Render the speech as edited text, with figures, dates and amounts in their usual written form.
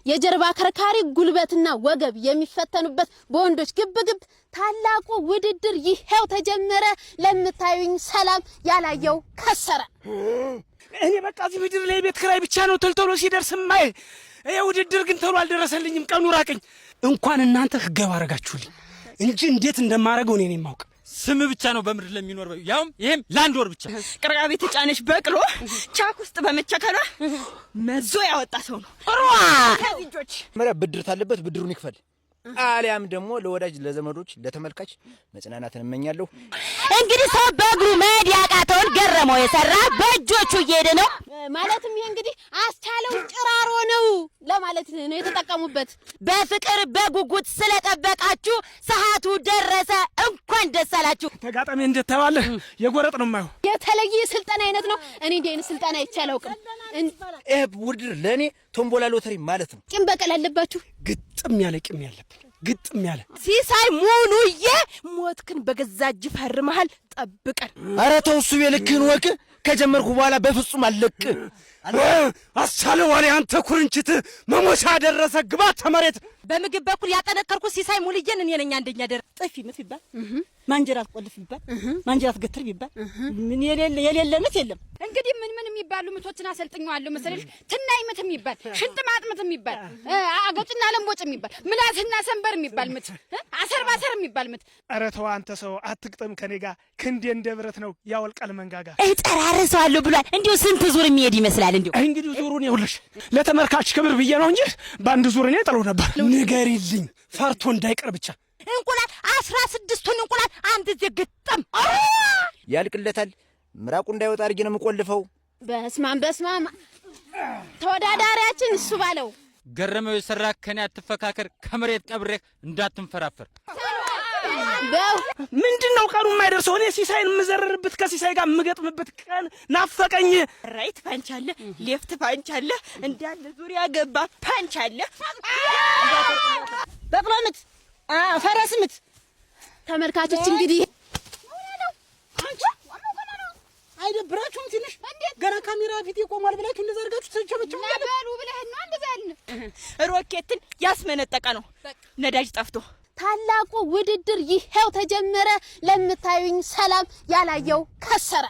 የጀርባ ከርካሪ ጉልበትና ወገብ የሚፈተኑበት በወንዶች ግብግብ ታላቁ ውድድር ይሄው ተጀመረ። ለምታዩኝ ሰላም ያላየው ከሰረ። እኔ በቃ እዚህ ምድር ላይ ቤት ክራይ ብቻ ነው ተልተሎ ሲደርስ ማይ ውድድር ግን ተሎ አልደረሰልኝም። ቀኑ ራቀኝ። እንኳን እናንተ ህገብ አረጋችሁልኝ እንጂ እንዴት እንደማረገው እኔ ነኝ የማውቅ። ስም ብቻ ነው በምድር ለሚኖር ያውም ይሄም ላንድ ወር ብቻ። ቅርቃቤ ተጫነሽ በቅሎ ቻክ ውስጥ በመቸከላ መዞ ያወጣ ሰው ነው። ከልጆች መራ ብድር ታለበት ብድሩን ይክፈል፣ አሊያም ደግሞ ለወዳጅ ለዘመዶች ለተመልካች መጽናናትን እመኛለሁ። እንግዲህ ሰው በእግሩ መሄድ ያቃተውን ገረመው የሰራ በእጆቹ እየሄደ ነው ማለትም ይሄ እንግዲህ አስቻለው ጭራሮ ነው ለማለት ነው የተጠቀሙበት። በፍቅር በጉጉት ስለጠበቃችሁ ሰዓቱ ደረሰ። እንኳን ደስ አላችሁ። ተጋጣሚ እንደተባለ የጎረጥ ነው የማየው። የተለየ ስልጣን አይነት ነው። እኔ እንዴት ስልጣን አይቻለውቅም። ውድድር ለኔ ቶምቦላ ሎተሪ ማለት ነው። ቂም በቀል አለባችሁ። ግጥም ያለ ቂም ያለብን ግጥም ያለ ሲሳይ ሙሉዬ ሞትክን በገዛ እጅ ፈርመሃል። ጠብቀን። ኧረ ተው እሱ የልክህን ወቅ ከጀመርኩ በኋላ በፍጹም አለቅ። አስቻለው ዋለ አንተ ኩርንችት መሞሻ ደረሰ ግባ ተመሬት። በምግብ በኩል ያጠነከርኩ ሲሳይ ሙሉዬን እኔ ነኝ አንደኛ ደረ ጥፊ ምት ይባል ማንጀራት ቆልፍ ይባል ማንጀራት ገትር ይባል ምን የሌለ ምት የለም። እንግዲህ ምን የሚባሉ ምቶችን አሰልጥኛለሁ መሰለሽ። ትናይ ምት የሚባል ሽንጥ ማጥመት የሚባል አገጭና ለምቦጭ የሚባል ምላስና ሰንበር የሚባል ምት አሰር ባሰር የሚባል ምት። ኧረ ተው አንተ ሰው አትቅጠም ከኔ ጋር ክንዴ እንደብረት ነው ያወልቃል መንጋጋ። እጠራርሰዋለሁ ብሏል። እንዲሁ ስንት ዙር የሚሄድ ይመስላል? እንግዲህ ዙሩን ይውልሽ ለተመልካች ክብር ብዬ ነው እንጂ በአንድ ዙር እኔ ጥለው ነበር። ንገሪልኝ ፈርቶ እንዳይቀር ብቻ። እንቁላል 16ቱን እንቁላል አንድ ግጥም ያልቅለታል። ምራቁ እንዳይወጣ አድርጌ ነው የምቆልፈው። በስማም ተወዳዳሪያችን እሱ ባለው ገረመው የሰራ ከኔ አትፈካከር፣ ከመሬት ቀብሬህ እንዳትንፈራፈር። ምንድነው ቀኑ የማይደርሰው? እኔ ሲሳይን የምዘረርበት ከሲሳይ ጋር የምገጥምበት ቀን ናፈቀኝ። ራይት ፓንች አለ፣ ሌፍት ፓንች አለ፣ እንዳለ ዙሪያ ገባ ፓንች አለ። በቅሎ ምት፣ ፈረስ ምት። ተመልካቾች እንግዲህ አይደብራችሁም? ትንሽ ገና ካሜራ ፊት ይቆማል ብላችሁ እንደዛ አድርጋችሁ ተጨበጨበ ያበሉ ብለህ ነው እንደዛ ያልን። ሮኬትን ያስመነጠቀ ነው ነዳጅ ጠፍቶ። ታላቁ ውድድር ይሄው ተጀመረ። ለምታዩኝ ሰላም ያላየው ከሰረ።